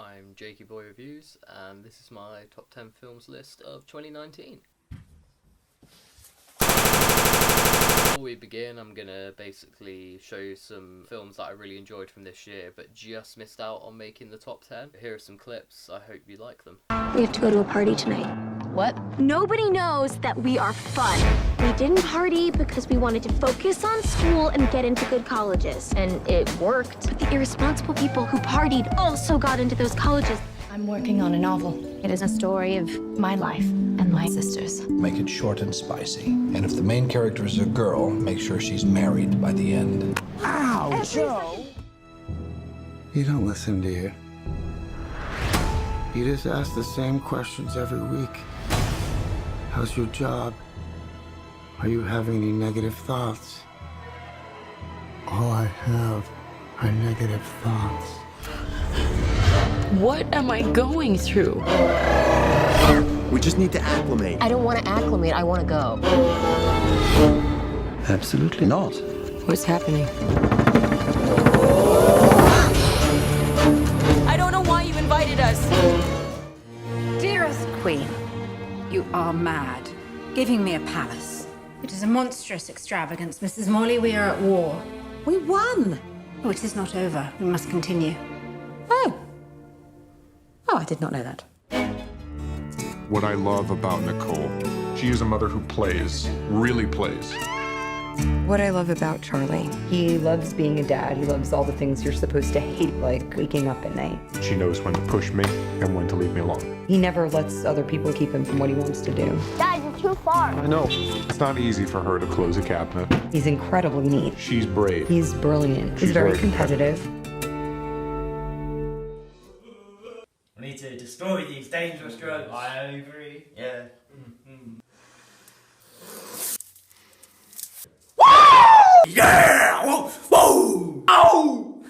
I'm Jakey Boy Reviews, and this is my top 10 films list of 2019. Before we begin, I'm gonna basically show you some films that I really enjoyed from this year, but just missed out on making the top 10. Here are some clips, I hope you like them. We have to go to a party tonight. What? Nobody knows that we are fun. We didn't party because we wanted to focus on school and get into good colleges. And it worked. But the irresponsible people who partied also got into those colleges. I'm working on a novel. It is a story of my life and my sister's. Make it short and spicy. And if the main character is a girl, make sure she's married by the end. Ow, Joe! You don't listen, do you? You just ask the same questions every week. How's your job? Are you having any negative thoughts? All I have are negative thoughts. What am I going through? We just need to acclimate. I don't want to acclimate, I want to go. Absolutely not. What's happening? I don't know why you invited us. Dearest Queen, you are mad. Giving me a palace. It is a monstrous extravagance, Mrs. Morley. We are at war. We won! Oh, it is not over. We must continue. Oh, I did not know that. What I love about Nicole, she is a mother who plays, really plays. What I love about Charlie, he loves being a dad. He loves all the things you're supposed to hate, like waking up at night. She knows when to push me and when to leave me alone. He never lets other people keep him from what he wants to do. Dad, you're too far. I know. It's not easy for her to close a cabinet. He's incredibly neat. She's brave. He's brilliant. He's very competitive. We need to destroy these dangerous drugs. I agree. Yeah. Yeah! Whoa! Whoa! Ow!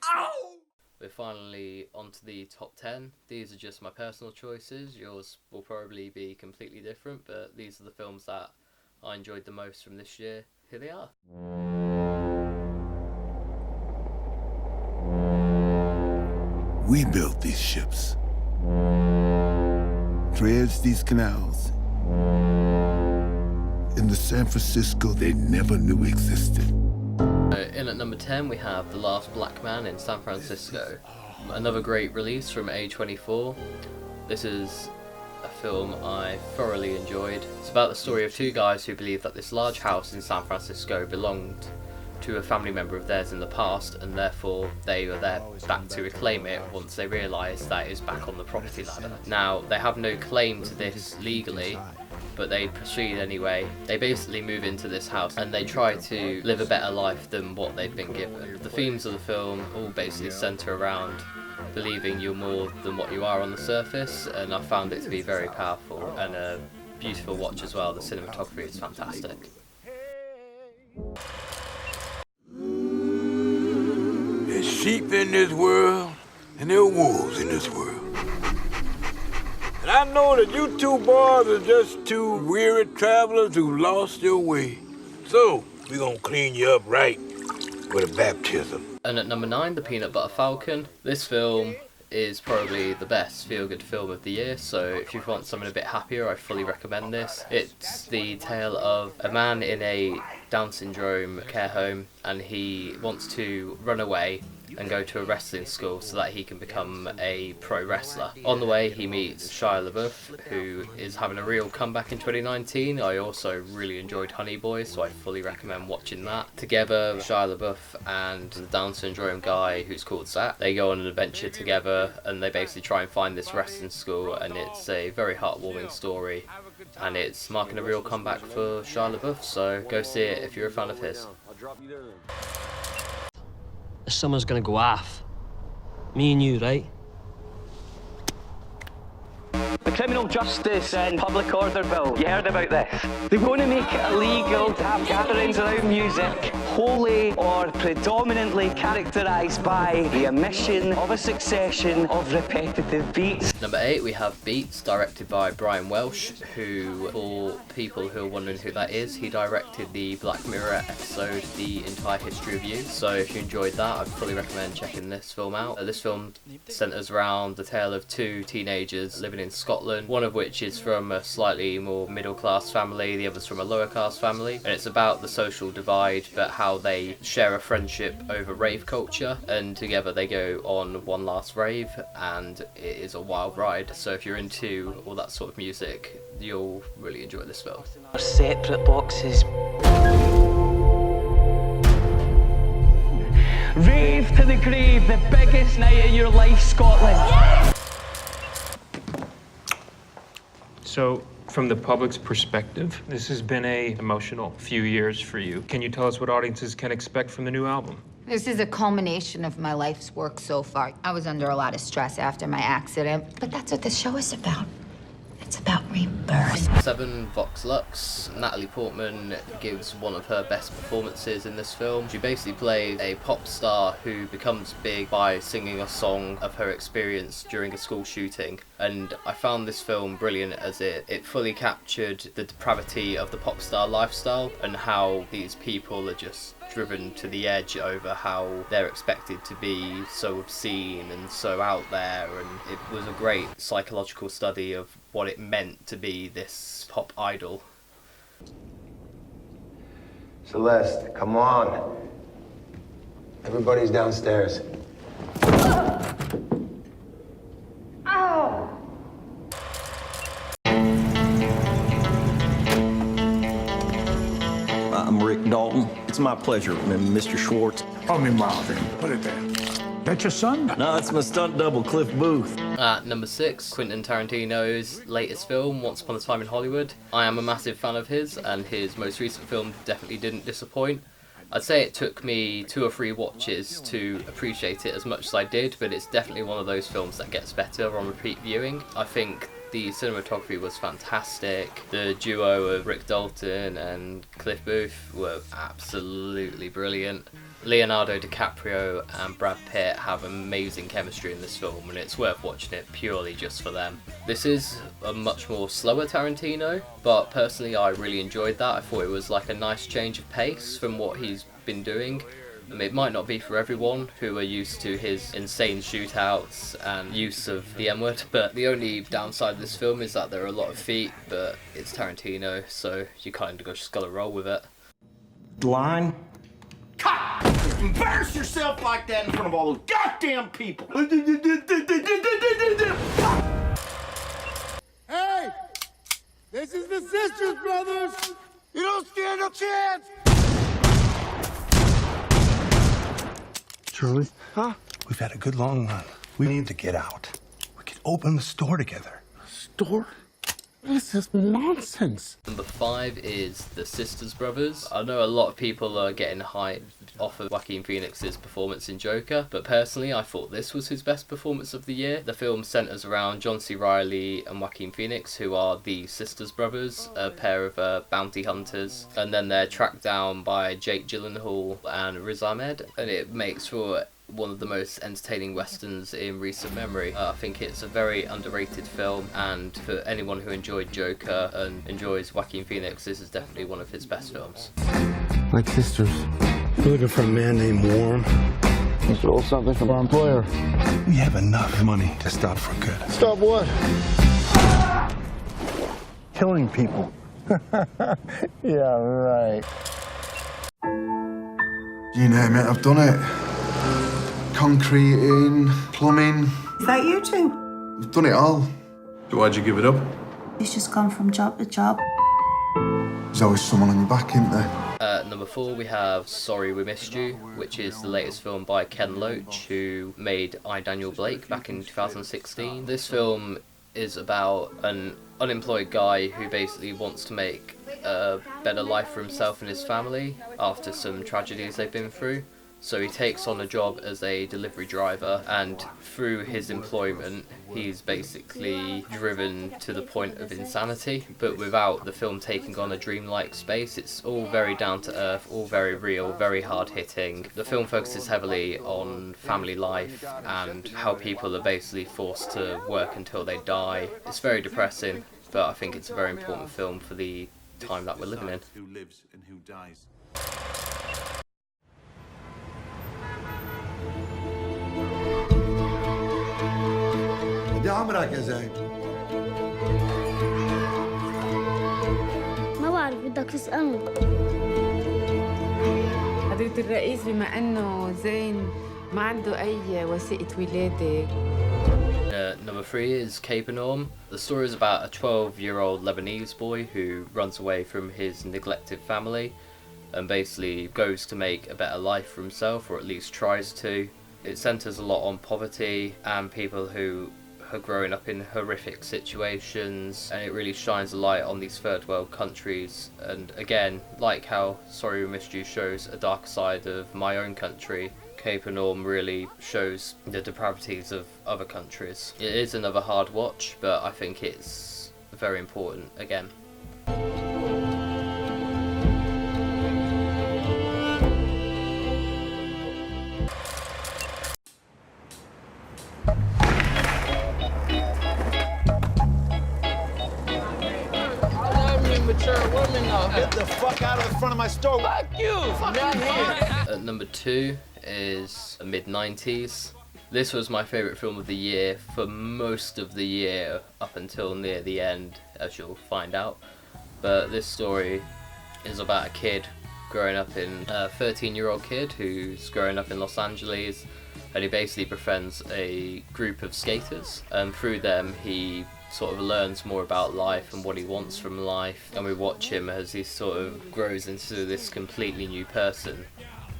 Ow! We're finally onto the top 10. These are just my personal choices. Yours will probably be completely different, but these are the films that I enjoyed the most from this year. Here they are. We built these ships, dredged these canals. In the San Francisco they never knew existed. In at number 10 we have The Last Black Man in San Francisco. Another great release from A24. This is a film I thoroughly enjoyed. It's about the story of two guys who believe that this large house in San Francisco belonged to a family member of theirs in the past, and therefore they are there back to reclaim it once they realise that it is back on the property ladder. Now, they have no claim to this legally, but they proceed anyway. They basically move into this house and they try to live a better life than what they've been given. The themes of the film all basically centre around believing you're more than what you are on the surface, and I found it to be very powerful and a beautiful watch as well. The cinematography is fantastic. There's sheep in this world, and there are wolves in this world. And I know that you two boys are just two weary travelers who lost your way. So, we're gonna clean you up right with a baptism. And at number 9, The Peanut Butter Falcon. This film is probably the best feel-good film of the year, so if you want something a bit happier, I fully recommend this. It's the tale of a man in a Down syndrome care home, and he wants to run away and go to a wrestling school so that he can become a pro wrestler. On the way he meets Shia LaBeouf, who is having a real comeback in 2019. I also really enjoyed Honey Boy, so I fully recommend watching that. Together, Shia LaBeouf and the Down syndrome guy who's called Zach, they go on an adventure together and they basically try and find this wrestling school, and it's a very heartwarming story and it's marking a real comeback for Shia LaBeouf, so go see it if you're a fan of his. The summer's gonna go off. Me and you, right? The Criminal Justice and Public Order Bill. You heard about this? They want to make it illegal to have gatherings around music, wholly or predominantly characterised by the emission of a succession of repetitive beats. Number 8, we have Beats, directed by Brian Welsh, who, for people who are wondering who that is, he directed the Black Mirror episode The Entire History of You. So if you enjoyed that, I'd fully recommend checking this film out. This film centres around the tale of two teenagers living in Scotland, one of which is from a slightly more middle class family, the other's from a lower class family, and it's about the social divide, but how they share a friendship over rave culture, and together they go on one last rave, and it is a wild ride. So if you're into all that sort of music, you'll really enjoy this film. Separate boxes. Rave to the grave, the biggest night of your life, Scotland. Yeah! So, from the public's perspective, this has been an emotional few years for you. Can you tell us what audiences can expect from the new album? This is a culmination of my life's work so far. I was under a lot of stress after my accident, but that's what this show is about. It's about rebirth. 7, Vox Lux. Natalie Portman gives one of her best performances in this film. She basically plays a pop star who becomes big by singing a song of her experience during a school shooting. And I found this film brilliant as it fully captured the depravity of the pop star lifestyle and how these people are just driven to the edge over how they're expected to be so obscene and so out there, and it was a great psychological study of what it meant to be this pop idol. Celeste, come on. Everybody's downstairs. Ow! I'm Rick Dalton. It's my pleasure, Mr. Schwartz. Call me Marvin. Put it there. That's your son? No, it's my stunt double, Cliff Booth. At number 6, Quentin Tarantino's latest film, Once Upon a Time in Hollywood. I am a massive fan of his, and his most recent film definitely didn't disappoint. I'd say it took me 2 or 3 watches to appreciate it as much as I did, but it's definitely one of those films that gets better on repeat viewing. I think the cinematography was fantastic. The duo of Rick Dalton and Cliff Booth were absolutely brilliant. Leonardo DiCaprio and Brad Pitt have amazing chemistry in this film, and it's worth watching it purely just for them. This is a much more slower Tarantino, but personally I really enjoyed that. I thought it was like a nice change of pace from what he's been doing. It might not be for everyone who are used to his insane shootouts and use of the M-word, but the only downside of this film is that there are a lot of feet, but it's Tarantino, so you kind of just gotta roll with it. Line? Cut! Embarrass yourself like that in front of all those goddamn people! Hey! This is the Sisters Brothers! You don't stand a chance! Charlie? Huh? We've had a good long run. We need to get out. We could open the store together. Store? This is nonsense. Number 5 is The Sisters Brothers. I know a lot of people are getting hyped off of Joaquin Phoenix's performance in Joker, but personally I thought this was his best performance of the year. The film centres around John C. Reilly and Joaquin Phoenix, who are the Sisters Brothers, a pair of bounty hunters, and then they're tracked down by Jake Gyllenhaal and Riz Ahmed, and it makes for one of the most entertaining westerns in recent memory. I think it's a very underrated film, and for anyone who enjoyed Joker and enjoys Joaquin Phoenix, this is definitely one of his best films. Like sisters. You're looking for a man named Warren. He stole something from our employer. We have enough money to stop for good. Stop what? Killing people. Yeah, right. You name it, I've done it. Concreting, plumbing. Is that you two? I've done it all. So why'd you give it up? He's just gone from job to job. There's always someone on your back, isn't there? Number 4, we have Sorry We Missed You, which is the latest film by Ken Loach, who made I, Daniel Blake back in 2016. This film is about an unemployed guy who basically wants to make a better life for himself and his family after some tragedies they've been through. So he takes on a job as a delivery driver, and through his employment he's basically driven to the point of insanity, but without the film taking on a dreamlike space. It's all very down to earth, all very real, very hard hitting. The film focuses heavily on family life and how people are basically forced to work until they die. It's very depressing, but I think it's a very important film for the time that we're living in. Who lives and who dies. بدي عمرك يا زين. ما بعرف بدك تسألني. حضرة الرئيس بما انه زين ما عنده اي وثيقة ولادة. Number 3 is Capernaum. The story is about a 12-year-old Lebanese boy who runs away from his neglected family and basically goes to make a better life for himself, or at least tries to. It centres a lot on poverty and people who are growing up in horrific situations, and it really shines a light on these third world countries. And again, like how Sorry We Missed You shows a dark side of my own country, Capernaum really shows the depravities of other countries. It is another hard watch, but I think it's very important again. Get the fuck out of the front of my store. Fuck you. Fuck you. Number 2 is the mid-90s. This was my favourite film of the year for most of the year up until near the end, as you'll find out. But this story is about a kid growing up in a 13-year-old kid who's growing up in Los Angeles, and he basically befriends a group of skaters, and through them he sort of learns more about life and what he wants from life, and we watch him as he sort of grows into this completely new person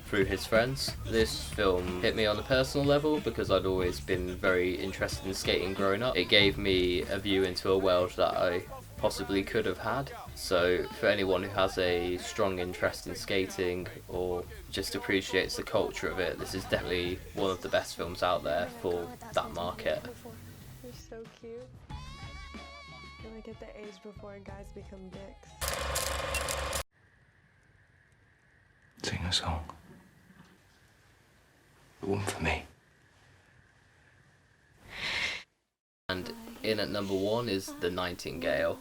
through his friends. This film hit me on a personal level because I'd always been very interested in skating growing up. It gave me a view into a world that I possibly could have had. So for anyone who has a strong interest in skating or just appreciates the culture of it, this is definitely one of the best films out there for that market. You're so cute. You're like at the age before guys become dicks. Sing a song. The one for me. And in at number 1 is The Nightingale.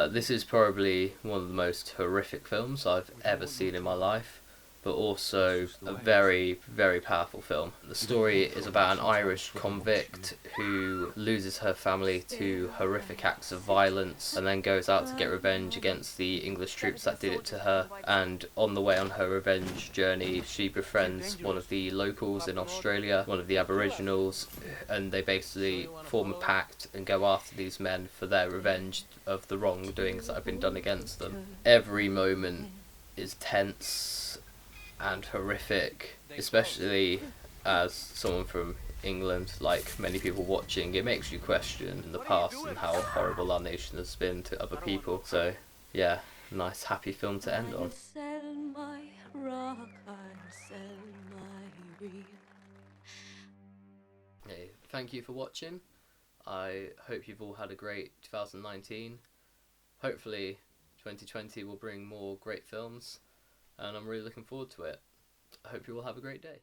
This is probably one of the most horrific films I've ever seen in my life, but also a very, very powerful film. The story is about an Irish convict who loses her family to horrific acts of violence and then goes out to get revenge against the English troops that did it to her. And on the way on her revenge journey, she befriends one of the locals in Australia, one of the Aboriginals, and they basically form a pact and go after these men for their revenge of the wrongdoings that have been done against them. Every moment is tense and horrific, especially as someone from England, like many people watching. It makes you question the past and how horrible our nation has been to other people. So yeah, nice happy film to end on. Hey, thank you for watching. I hope you've all had a great 2019. Hopefully 2020 will bring more great films, and I'm really looking forward to it. I hope you all have a great day.